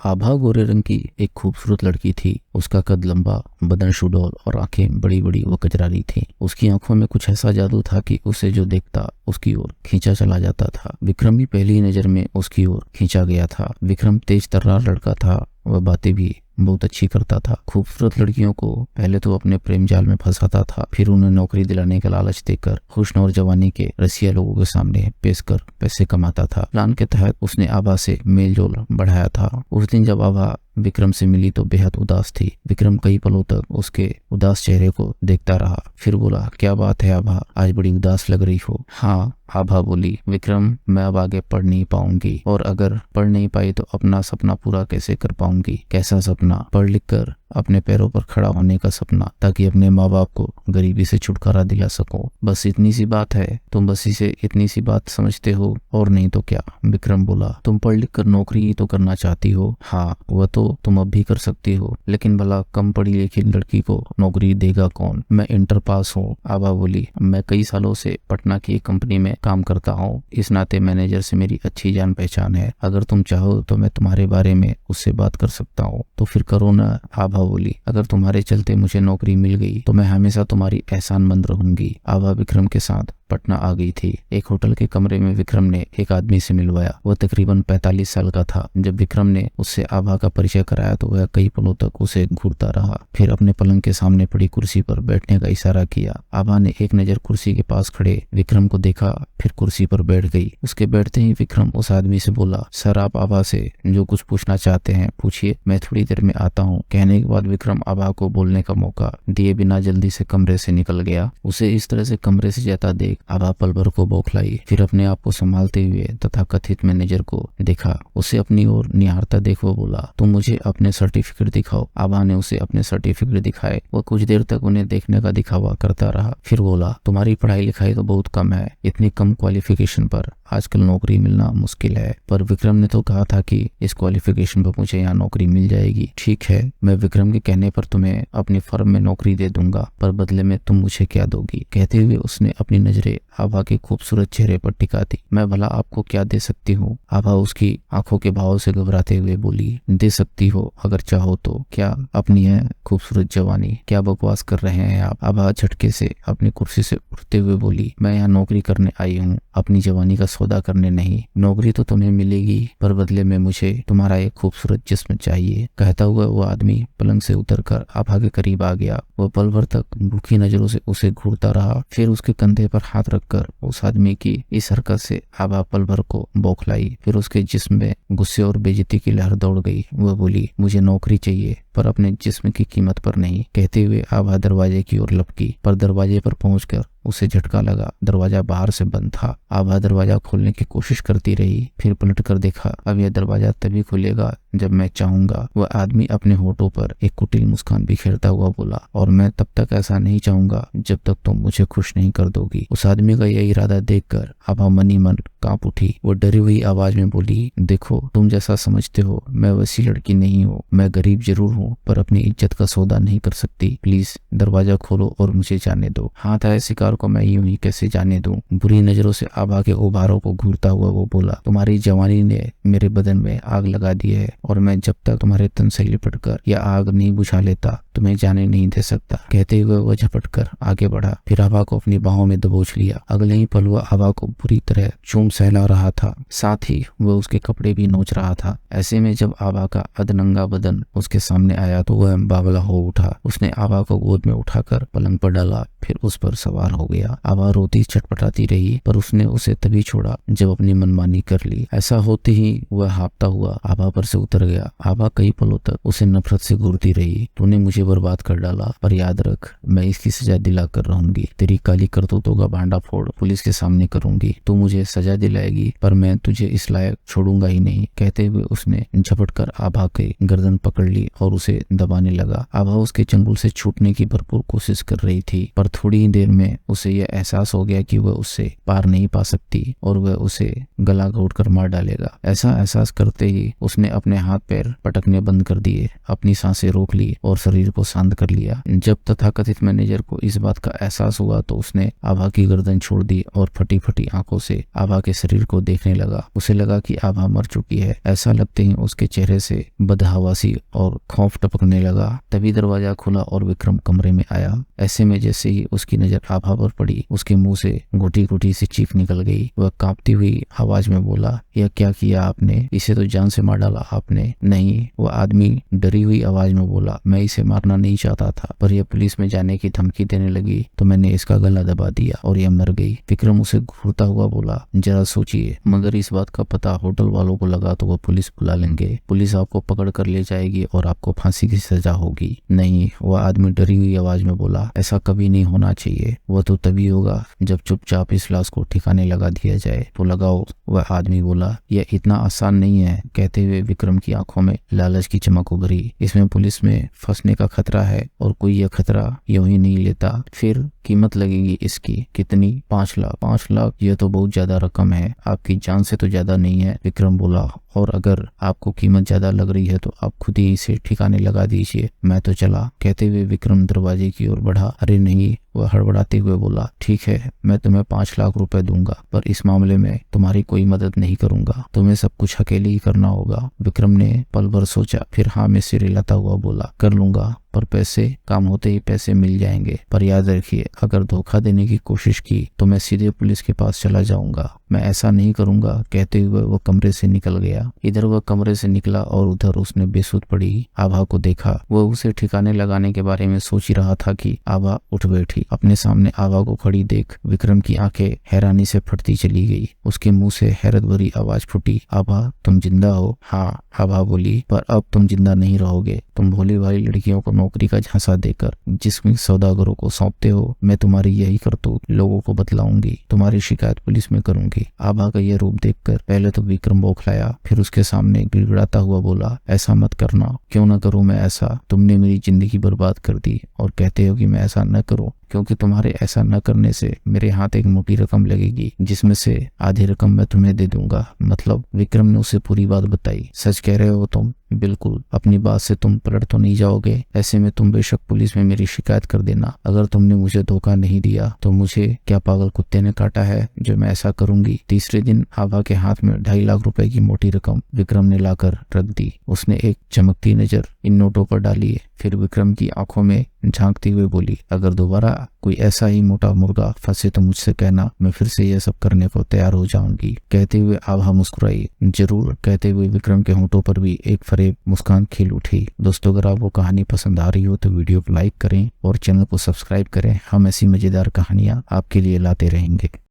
आभा गोरे रंग की एक खूबसूरत लड़की थी। उसका कद लंबा, बदन सुडौल और आंखें बड़ी बड़ी व कजरारी थीं। उसकी आंखों में कुछ ऐसा जादू था कि उसे जो देखता उसकी ओर खींचा चला जाता था। विक्रम भी पहली नजर में उसकी ओर खींचा गया था। विक्रम तेज तर्रार लड़का था। वह बातें भी बहुत अच्छी करता था। खूबसूरत लड़कियों को पहले तो अपने प्रेम जाल में फंसाता था, फिर उन्हें नौकरी दिलाने का लालच देकर हुस्न और जवानी के रसिया लोगों के सामने पेश कर पैसे कमाता था। प्लान के तहत उसने आभा से मेलजोल बढ़ाया था। उस दिन जब आभा विक्रम से मिली तो बेहद उदास थी। विक्रम कई पलों तक उसके उदास चेहरे को देखता रहा, फिर बोला, क्या बात है आभा, आज बड़ी उदास लग रही हो। हाँ, आभा बोली, विक्रम मैं अब आगे पढ़ नहीं पाऊंगी, और अगर पढ़ नहीं पाई तो अपना सपना पूरा कैसे कर पाऊंगी। कैसा सपना? पढ़ लिख कर अपने पैरों पर खड़ा होने का सपना, ताकि अपने माँ बाप को गरीबी से छुटकारा दिला सको। बस इतनी सी बात है। तुम बस इसे इतनी सी बात समझते हो, और नहीं तो क्या। विक्रम बोला, तुम पढ़ लिख कर नौकरी ही तो करना चाहती हो। हाँ, वह तो तुम अब भी कर सकती हो, लेकिन भला कम पढ़ी लिखी लड़की को नौकरी देगा कौन। मैं इंटर पास हूँ। आभा बोली, मैं कई सालों से पटना की एक कंपनी में काम करता हूँ। इस नाते मैनेजर से मेरी अच्छी जान पहचान है। अगर तुम चाहो तो मैं तुम्हारे बारे में उससे बात कर सकता हूँ। तो फिर करो ना। आभा बोली, अगर तुम्हारे चलते मुझे नौकरी मिल गई तो मैं हमेशा तुम्हारी एहसानमंद रहूंगी। आभा विक्रम के साथ पटना आ गई थी। एक होटल के कमरे में विक्रम ने एक आदमी से मिलवाया। वह तकरीबन 45 साल का था। जब विक्रम ने उससे आभा का परिचय कराया तो वह कई पलों तक उसे घूरता रहा, फिर अपने पलंग के सामने पड़ी कुर्सी पर बैठने का इशारा किया। आभा ने एक नजर कुर्सी के पास खड़े विक्रम को देखा, फिर कुर्सी पर बैठ गई। उसके बैठते ही विक्रम उस आदमी से बोला, सर आप आभा से जो कुछ पूछना चाहते हैं पूछिए, मैं थोड़ी देर में आता हूँ। कहने के बाद विक्रम आभा को बोलने का मौका दिए बिना जल्दी से कमरे से निकल गया। उसे इस तरह से कमरे से जाता देख आभा पल भर को बौखलाई, फिर अपने आप को संभालते हुए तथा कथित मैनेजर को देखा। उसे अपनी ओर निहारता देख वो बोला, तुम मुझे अपने सर्टिफिकेट दिखाओ। आभा ने उसे अपने सर्टिफिकेट दिखाए। वह कुछ देर तक उन्हें देखने का दिखावा करता रहा, फिर बोला, तुम्हारी पढ़ाई लिखाई तो बहुत कम है। इतनी कम क्वालिफिकेशन पर आजकल नौकरी मिलना मुश्किल है। पर विक्रम ने तो कहा था कि इस क्वालिफिकेशन पर मुझे यहाँ नौकरी मिल जाएगी। ठीक है, मैं विक्रम के कहने पर तुम्हें अपनी फर्म में नौकरी दे दूंगा, पर बदले में तुम मुझे क्या दोगी। कहते हुए उसने अपनी नजरें आभा के खूबसूरत चेहरे पर टिका दी। मैं भला आपको क्या दे सकती हूँ। आभा उसकी आंखों के भाव से घबराते हुए बोली, दे सकती हो अगर चाहो तो। क्या? अपनी है खूबसूरत जवानी। क्या बकवास कर रहे हैं आप। आभा झटके से अपनी कुर्सी से उठते हुए बोली, मैं यहाँ नौकरी करने आई हूँ, अपनी जवानी का सौदा करने नहीं। नौकरी तो तुम्हें मिलेगी, पर बदले में मुझे तुम्हारा एक खूबसूरत जिस्म चाहिए। कहता हुआ वो आदमी पलंग से उतरकर आभा के करीब आ गया। वह पल भर तक भूखी नजरों से उसे घूरता रहा, फिर उसके कंधे पर हाथ रखकर उस आदमी की इस हरकत से आभा पल भर को बौखलाई। फिर उसके जिस्म में गुस्से और बेइज्जती की लहर दौड़ गई। वह बोली, मुझे नौकरी चाहिए, पर अपने जिस्म की कीमत पर नहीं। कहते हुए आभा दरवाजे की ओर लपकी, पर दरवाजे पर पहुंचकर उसे झटका लगा। दरवाजा बाहर से बंद था। आभा दरवाजा खोलने की कोशिश करती रही, फिर पलटकर देखा, अब यह दरवाजा तभी खुलेगा जब मैं चाहूंगा। वह आदमी अपने होठों पर एक कुटिल मुस्कान बिखेरता हुआ बोला, और मैं तब तक ऐसा नहीं चाहूंगा जब तक तुम मुझे खुश नहीं कर दोगी। उस आदमी का यह इरादा देखकर आभा मनी मन कांप उठी। वो डरी हुई आवाज में बोली, देखो तुम जैसा समझते हो मैं वैसी लड़की नहीं हूँ। मैं गरीब जरूर हूँ, पर अपनी इज्जत का सौदा नहीं कर सकती। प्लीज दरवाजा खोलो और मुझे जाने दो। हाथ आए शिकार को मैं यूं ही कैसे जाने दूं। बुरी नजरों से आभा के उभारों को घूरता हुआ वो बोला, तुम्हारी जवानी ने मेरे बदन में आग लगा दी है, और मैं जब तक तुम्हारे तन से लिपटकर यह आग नहीं बुझा लेता तुम्हें जाने नहीं दे सकता। कहते हुए वह झपटकर आगे बढ़ा, फिर आभा को अपनी बाहों में दबोच लिया। अगले ही पल वह आभा को बुरी तरह चूम सहला रहा था, साथ ही वह उसके कपड़े भी नोच रहा था। ऐसे में जब आभा का अधनंगा बदन उसके सामने आया तो वह बावला हो उठा। उसने आभा को गोद में उठाकर पलंग पर डाला, फिर उस पर सवार हो गया। आभा रोती छटपटाती रही, पर उसने उसे तभी छोड़ा जब अपनी मनमानी कर ली। ऐसा होते ही वह हाँफता हुआ आभा पर से उतर गया। आभा कई पलों तक उसे नफरत से घूरती रही। तूने मुझे बर्बाद कर डाला, पर याद रख मैं इसकी सजा दिला कर रहूंगी। तेरी काली करतूतों का भांडा फोड़ पुलिस के सामने करूंगी। तू मुझे सजा दिलाएगी, पर मैं तुझे इस लायक छोड़ूंगा ही नहीं। कहते हुए उसने झपटकर आभा के गर्दन पकड़ ली और उसे दबाने लगा। आभा उसके चंगुल से छूटने की भरपूर कोशिश कर रही थी, पर थोड़ी ही देर में उसे यह एहसास हो गया कि वह उससे पार नहीं पा सकती और वह उसे गला घोटकर मार डालेगा। ऐसा एहसास करते ही उसने अपने हाथ पैर पटकने बंद कर दिए, अपनी सांसें रोक ली और शरीर को शांत कर लिया। जब तथाकथित मैनेजर को इस बात का एहसास हुआ तो उसने आभा की गर्दन छोड़ दी और फटी फटी आंखों से आभा के शरीर को देखने लगा। उसे लगा कि आभा मर चुकी है। ऐसा लगते ही उसके चेहरे से बदहवासी और खौफ टपकने लगा। तभी दरवाजा खुला और विक्रम कमरे में आया। ऐसे में जैसे ही उसकी नजर आभा पर पड़ी, उसके मुंह से घुटी घुटी सी चीख निकल गई। वह कांपती हुई आवाज में बोला, यह क्या किया आपने? इसे तो जान से मार डाला आपने। नहीं, वह आदमी डरी हुई आवाज में बोला, मैं इसे मारना नहीं चाहता था, पर यह पुलिस में जाने की धमकी देने लगी तो मैंने इसका गला दबा दिया और यह मर गई। विक्रम उसे घूरता हुआ बोला, जरा सोचिए, मगर इस बात का पता होटल वालों को लगा तो वह पुलिस बुला लेंगे। पुलिस आपको पकड़ कर ले जाएगी और आपको फांसी की सजा होगी। नहीं, वह आदमी डरी हुई आवाज में बोला, ऐसा कभी नहीं होना चाहिए। वह तो तभी होगा जब चुपचाप इस लाश को ठिकाने लगा दिया जाए। तो लगाओ, वह आदमी बोला। यह इतना आसान नहीं है। कहते हुए विक्रम की आंखों में लालच की चमक उभरी। इसमें पुलिस में फंसने का खतरा है और कोई यह खतरा यूं ही नहीं लेता। फिर कीमत लगेगी इसकी। कितनी? 5 लाख। 5 लाख? यह तो बहुत ज्यादा रकम है। आपकी जान से तो ज्यादा नहीं है, विक्रम बोला। और अगर आपको कीमत ज्यादा लग रही है तो आप खुद ही इसे ठिकाने लगा दीजिए, मैं तो चला। कहते हुए विक्रम दरवाजे की ओर बढ़ा। अरे नहीं, वह हड़बड़ाते हुए बोला, ठीक है, मैं तुम्हें 5 लाख रुपए दूंगा, पर इस मामले में तुम्हारी कोई मदद नहीं करूंगा। तुम्हें सब कुछ अकेले ही करना होगा। विक्रम ने पल भर सोचा, फिर हाँ में सिर हिलाता हुआ बोला, कर लूंगा, पर पैसे काम होते ही पैसे मिल जाएंगे। पर याद रखिए, अगर धोखा देने की कोशिश की तो मैं सीधे पुलिस के पास चला जाऊंगा। मैं ऐसा नहीं करूंगा। कहते हुए वह कमरे से निकल गया। इधर वह कमरे से निकला और उधर उसने बेसुध पड़ी आभा को देखा। वह उसे ठिकाने लगाने के बारे में सोच ही रहा था कि आभा उठ बैठी। अपने सामने आभा को खड़ी देख विक्रम की आंखें हैरानी से फटती चली गई। उसके मुंह से हैरत भरी आवाज फूटी, आभा तुम जिंदा हो? हाँ, आभा बोली, पर अब तुम जिंदा नहीं रहोगे। तुम भोली भाली लड़कियों को नौकरी का झांसा देकर जिस्म सौदागरों को सौंपते हो। मैं तुम्हारी यही करतूत लोगों को बतलाऊंगी। तुम्हारी शिकायत पुलिस में करूंगी। आभा का यह रूप देखकर पहले तो विक्रम बौखलाया, फिर उसके सामने गिड़गिड़ाता हुआ बोला, ऐसा मत करना। क्यों न करूं मैं ऐसा? तुमने मेरी जिंदगी बर्बाद कर दी और कहते हो कि मैं ऐसा न करूं, क्योंकि तुम्हारे ऐसा न करने से मेरे हाथ एक मोटी रकम लगेगी, जिसमें से आधी रकम मैं तुम्हें दे दूंगा। मतलब? विक्रम ने उसे पूरी बात बताई। सच कह रहे हो तुम? बिल्कुल। अपनी बात से तुम पलट तो नहीं जाओगे? ऐसे में तुम बेशक पुलिस में मेरी शिकायत कर देना। अगर तुमने मुझे धोखा नहीं दिया तो मुझे क्या पागल कुत्ते ने काटा है जो मैं ऐसा करूंगी? तीसरे दिन आभा के हाथ में 2.5 लाख रुपए की मोटी रकम विक्रम ने लाकर रख दी। उसने एक चमकती नजर इन नोटों पर डाली, फिर विक्रम की आंखों में झांकते हुए बोली, अगर दोबारा कोई ऐसा ही मोटा मुर्गा फंसे तो मुझसे कहना, मैं फिर से यह सब करने को तैयार हो जाऊंगी। कहते हुए आभा मुस्कुराई। जरूर। कहते हुए विक्रम के होंठों पर भी एक फरेब मुस्कान खिल उठी। दोस्तों, अगर आपको कहानी पसंद आ रही हो तो वीडियो को लाइक करें और चैनल को सब्सक्राइब करें। हम ऐसी मजेदार कहानियां आपके लिए लाते रहेंगे।